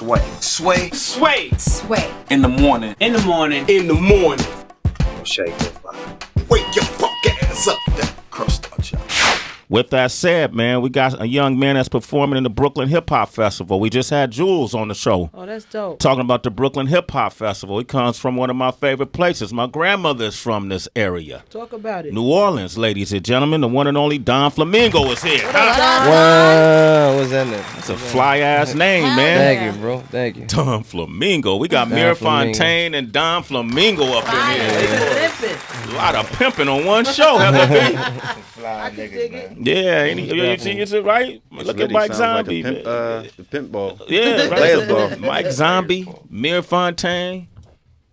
Sway. Sway. Sway. Sway. In the morning. In the morning. In the morning. Shay goes by. Wake your punk ass up. That crust out, y'all. With that said, man, we got a young man that's performing in the Brooklyn Hip Hop Festival. We just had Jules on the show. Oh, that's dope. Talking about the Brooklyn Hip Hop Festival. He comes from one of my favorite places. My grandmother is from this area. Talk about it. New Orleans, ladies and gentlemen. The one and only Don Flamingo is here. Wow, what's that name? That's a fly-ass name, man. Thank you, bro. Thank you. Don Flamingo. We got Don Mir Flamingo. Fontaine and Don Flamingo up in here. Pimpin'. A lot of pimping on one show, haven't we? Fly niggas, man. Yeah, you see, is it right? Look at Really Mike sounds Zombie. Like the pimp ball. Yeah, Players ball. right. Mike Zombie, Mir Fontaine,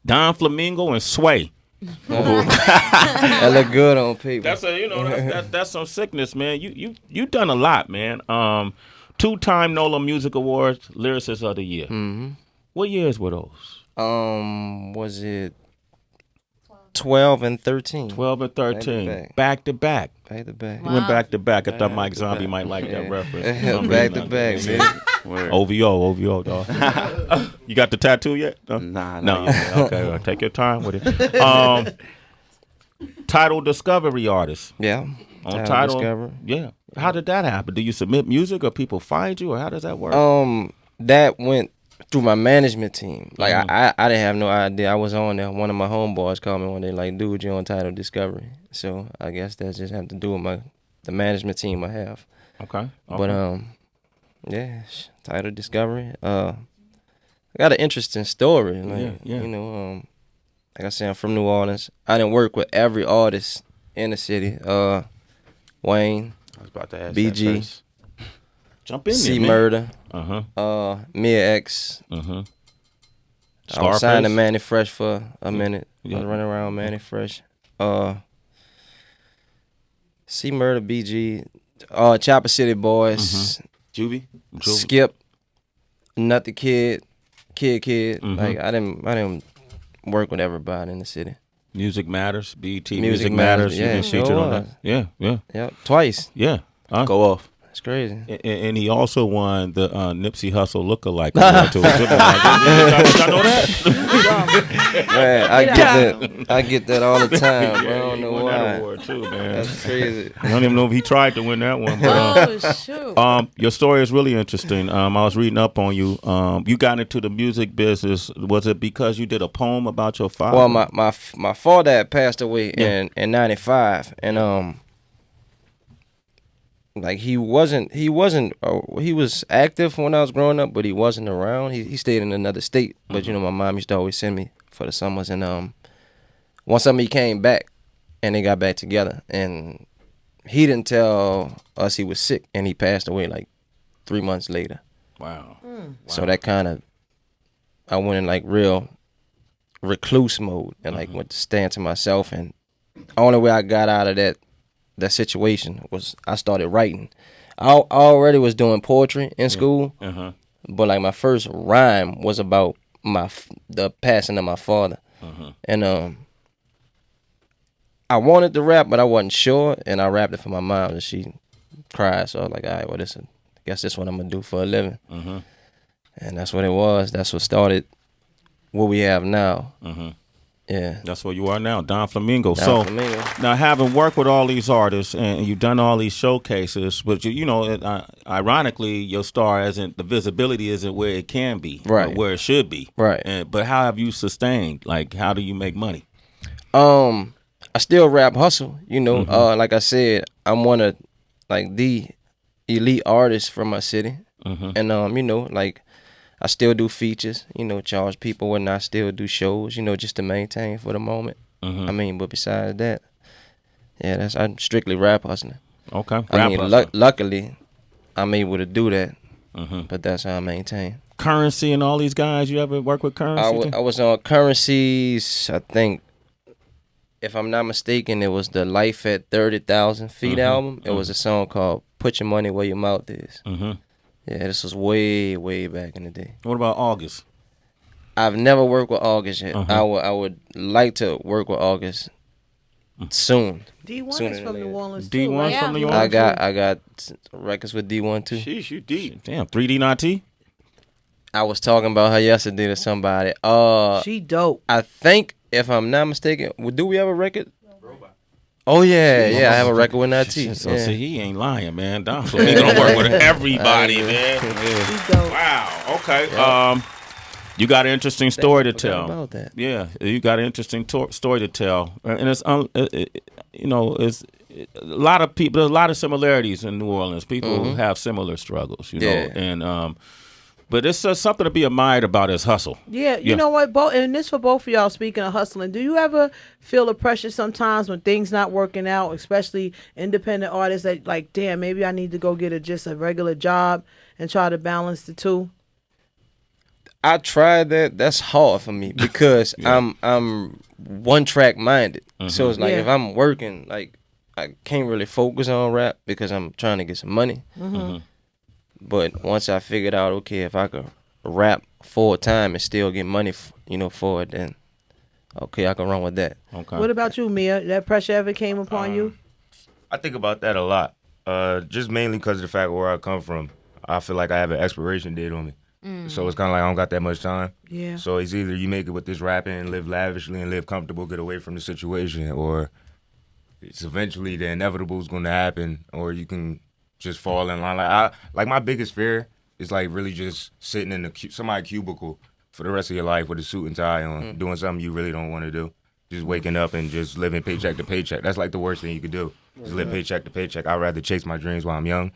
Don Flamingo, and Sway. That look good on paper. That's that's some sickness, man. You done a lot, man. 2-time NOLA Music Awards, Lyricist of the Year. Mm-hmm. What years were those? Was it 12 and 13? 12 and 13. Back to back. Back to back. He went back to back. I thought Mike to Zombie back. might like that Yeah. reference. You know what I Back mean? to back, man. OVO, dog. You got the tattoo yet? No. Nah. Okay, well, take your time with it. Title Discovery Artist. Yeah. On Title Title. Discovery. Yeah. How did that happen? Do you submit music or people find you, or how does that work? That went through my management team. Like I didn't have no idea. I was on there. One of my homeboys called me one day, like, dude, you on Title Discovery. So I guess that just have to do with the management team I have. Okay. But yeah, Title Discovery. I got an interesting story. Like, Yeah. You know, like I said, I'm from New Orleans. I didn't work with every artist in the city. Wayne, I was about to ask BG. that first. Jump in there, C man. Murder, Uh-huh. Mia X. Uh-huh. I was signed to Scarface? Manny Fresh for a minute. Yeah. I was running around Manny Fresh. C Murder, BG, Chopper City Boys, Juvie. Skip, Nut the Kid. Mhm. Like I didn't work with everybody in the city. Music Matters, BT Music Music Matters. Matters, You've yeah, been sure featured on was. that. Yeah. Yep, twice. Yeah. Go off. That's crazy. And he also won the Nipsey Hussle lookalike award too. Y'all know that? Man, I get that all the time, bro. I don't He know won that why. award too, man. That's crazy. I don't even know if he tried to win that one. But, Oh, shoot. your story is really interesting. I was reading up on you. You got into the music business. Was it because you did a poem about your father? Well, my father had passed away Yeah. in '95, and like he was active when I was growing up, but he wasn't around. He stayed in another state. But you know, my mom used to always send me for the summers, and one summer he came back, and they got back together, and he didn't tell us he was sick, and he passed away like 3 months later. Wow. So that kind of, I went in like real recluse mode and like went to stand to myself. And only way I got out of that situation was I started writing. I already was doing poetry in school, but like my first rhyme was about the passing of my father. And I wanted to rap, but I wasn't sure, and I rapped it for my mom, and she cried. So I was like, all right, well, I guess this is what I'm gonna do for a living. And that's what it was. That's what started what we have now. Yeah. That's where you are now, Don Flamingo. Don Flamingo. Now, having worked with all these artists and you've done all these showcases, but you know, ironically, your star the visibility isn't where it can be, right? Or where it should be, right? But how have you sustained? Like, how do you make money? I still rap hustle. You know, like I said, I'm one of like the elite artists from my city, and you know, like. I still do features, you know, charge people when I still do shows, you know, just to maintain for the moment. I mean, but besides that, yeah, I'm strictly rap hustling. Okay. I mean, luckily, I'm able to do that, but that's how I maintain. Currency and all these guys, you ever work with Currency? I was on Currency's, I think, if I'm not mistaken, it was the Life at 30,000 Feet album. It was a song called Put Your Money Where Your Mouth Is. Yeah, this was way, way back in the day. What about August? I've never worked with August yet. I would like to work with August soon. D1 is from New Orleans too. D1 right? from New Orleans. I got records with D1 too. Sheesh, you deep. Damn, 3D Naughty? I was talking about her yesterday to somebody. She dope. I think, if I'm not mistaken, do we have a record? Oh yeah, I have a record with Nati. So see, he ain't lying, man. Don Flamingo don't work with everybody, man. Wow. Okay. Yeah. You got an interesting story to tell. About that. Yeah, you got an interesting story to tell, and it's it's a lot of people. There's a lot of similarities in New Orleans. People have similar struggles, you know, and but it's something to be admired about his hustle. Yeah, you know what, and this for both of y'all, speaking of hustling, do you ever feel the pressure sometimes when things not working out, especially independent artists that like, damn, maybe I need to go get just a regular job and try to balance the two? I tried that. That's hard for me because I'm one track minded. So it's like if I'm working, like I can't really focus on rap because I'm trying to get some money. But once I figured out, okay, if I could rap full time and still get money, for it, then okay, I can run with that. Okay. What about you, Mia? That pressure ever came upon you? I think about that a lot. Just mainly because of the fact where I come from. I feel like I have an expiration date on me. So it's kind of like I don't got that much time. Yeah. So it's either you make it with this rapping and live lavishly and live comfortable, get away from the situation, or it's eventually the inevitable is going to happen, or you can just fall in line. Like my biggest fear is like really just sitting in somebody's cubicle for the rest of your life with a suit and tie on, doing something you really don't want to do. Just waking up and just living paycheck to paycheck. That's like the worst thing you could do. Just live paycheck to paycheck. I'd rather chase my dreams while I'm young,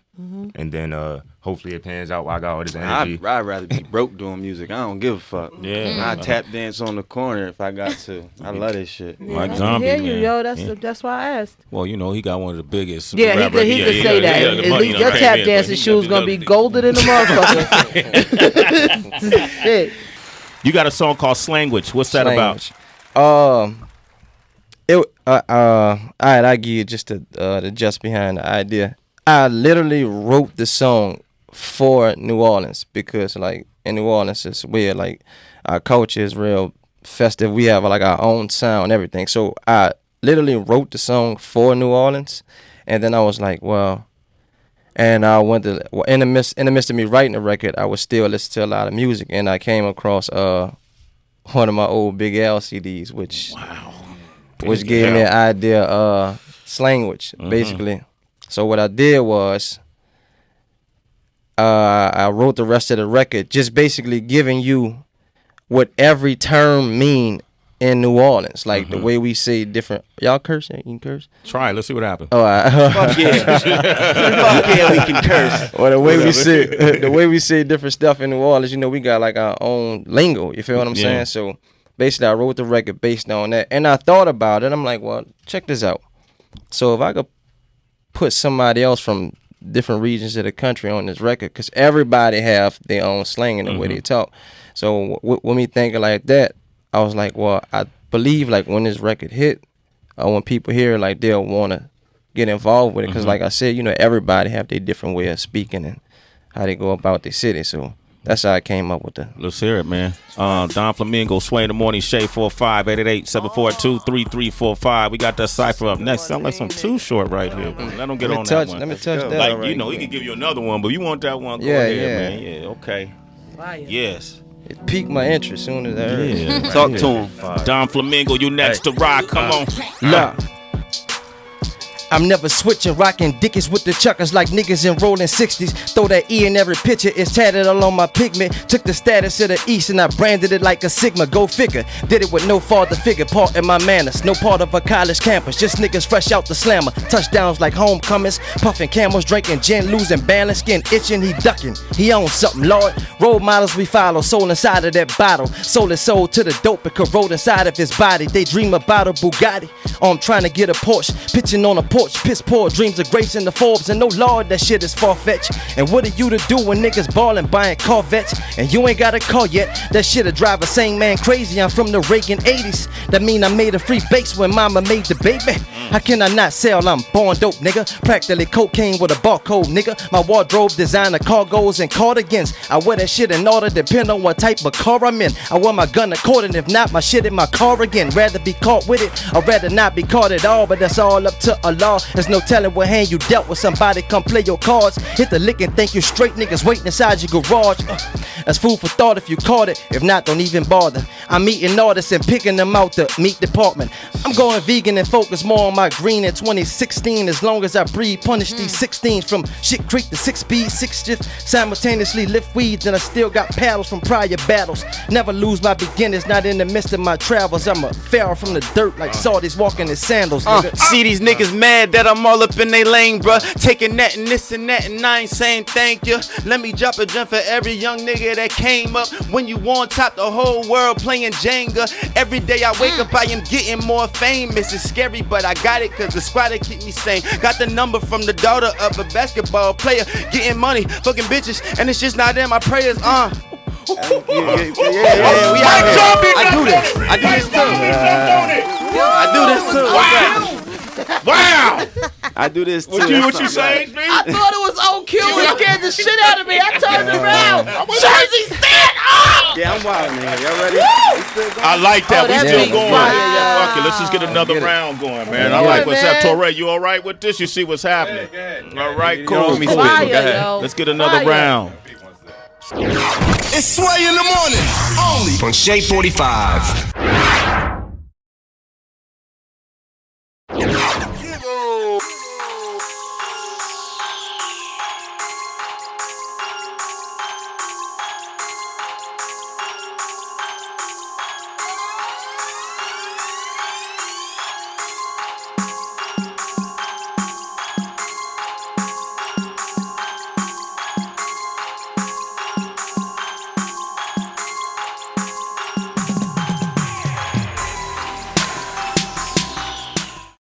and then hopefully it pans out while I got all this energy. I'd rather be broke doing music. I don't give a fuck. Yeah. I tap dance on the corner if I got to. I love this shit. Like Zombie, I hear you, man. yo. That's why I asked. Well, you know, he got one of the biggest. Yeah, he could say that. At least your tap dancing shoes gonna be golden in the motherfucker. Shit. You got a song called Slangwich. What's that about? All right, I give you just the just behind the idea. I literally wrote the song for New Orleans because, like, in New Orleans, it's where, like, our culture is real festive. We have, like, our own sound and everything. So I literally wrote the song for New Orleans, and then I was like, well, and I went to in the midst of me writing the record, I was still listening to a lot of music, and I came across one of my old Big L CDs, which gave me an idea Slangwich, basically. So what I did was I wrote the rest of the record, just basically giving you what every term mean in New Orleans, like the way we say different. Y'all curse? You can curse? Try it. Let's see what happens. Oh, fuck yeah, fuck yeah, we can curse. Well, the way we say different stuff in New Orleans, you know, we got like our own lingo. You feel what I'm saying? So basically, I wrote the record based on that, and I thought about it. I'm like, well, check this out. So if I could put somebody else from different regions of the country on this record, because everybody have their own slang and the way they talk. So with me thinking like that, I was like, well, I believe like when this record hit, when people hear it, like they'll want to get involved with it, because like I said, you know, everybody have their different way of speaking and how they go about their city. So that's how I came up with the. Let's hear it, man. Don Flamingo, Sway in the Morning, Shade 45888-742-3345. We got that Cypher up next. Sound like some Too Short right here. Let them get on that one. Let me touch that. Like, you know, he could give you another one, but you want that one, go ahead, man. Yeah, okay. Fire. Yes. It piqued my interest soon as I heard it. Yeah. Talk to him. Don Flamingo, you next to rock. Come on. Nah. I'm never switching, rocking dickies with the chuckers like niggas in rolling 60s. Throw that E in every picture, it's tatted all on my pigment. Took the status of the East and I branded it like a Sigma, go figure. Did it with no father figure, part in my manners. No part of a college campus, just niggas fresh out the slammer. Touchdowns like homecomings, puffing camels, drinking gin, losing balance, skin itching, he ducking. He owns something, Lord. Role models we follow, soul inside of that bottle. Soul is sold to the dope and corrode inside of his body. They dream about a Bugatti, I'm trying to get a Porsche, pitching on a porch. Piss poor dreams of grace in the Forbes, and no Lord, that shit is far-fetched. And what are you to do when niggas ballin', buying Corvettes, and you ain't got a car yet? That shit'll drive a sane man crazy. I'm from the Reagan 80s. That mean I made a free base when mama made the baby. How can I not sell? I'm born dope, nigga. Practically cocaine with a barcode, nigga. My wardrobe designer cargos and cardigans. I wear that shit in order, depend on what type of car I'm in. I wear my gun according, if not, my shit in my car again. Rather be caught with it, or rather not be caught at all. But that's all up to Allah. There's no telling what hand you dealt with. Somebody come play your cards. Hit the lick and think you straight, niggas waiting inside your garage. That's food for thought if you caught it. If not, don't even bother. I'm eating artists and picking them out the meat department. I'm going vegan and focus more on my green in 2016. As long as I breathe, punish these 16s from shit creek to 6 speed, 6 shift. Simultaneously lift weeds and I still got paddles from prior battles. Never lose my beginnings, not in the midst of my travels. I'm a pharaoh from the dirt like Saudis walking in sandals. See these niggas mad that I'm all up in they lane, bruh. Taking that and this and that and I ain't saying thank you. Let me drop a gem for every young nigga that came up. When you on top, the whole world playing Jenga. Every day I wake up, I am getting more famous. It's scary, but I got it cause the squad that keep me sane. Got the number from the daughter of a basketball player. Getting money, fucking bitches, and it's just not in my prayers, we out here. I do this too. Wow! I do this too. What you saying, man? I thought it was OQ. It scared the shit out of me. I turned around. Jersey, stand up! Yeah, I'm wild, man. Y'all ready? I like that. We still going. fire. Fuck it. Let's just get another round going, man. I like what's up. Torey, you all right with this? You see what's happening? All right, cool. Fire, yo. Let's get another round. It's Sway in the morning, only on Shade 45.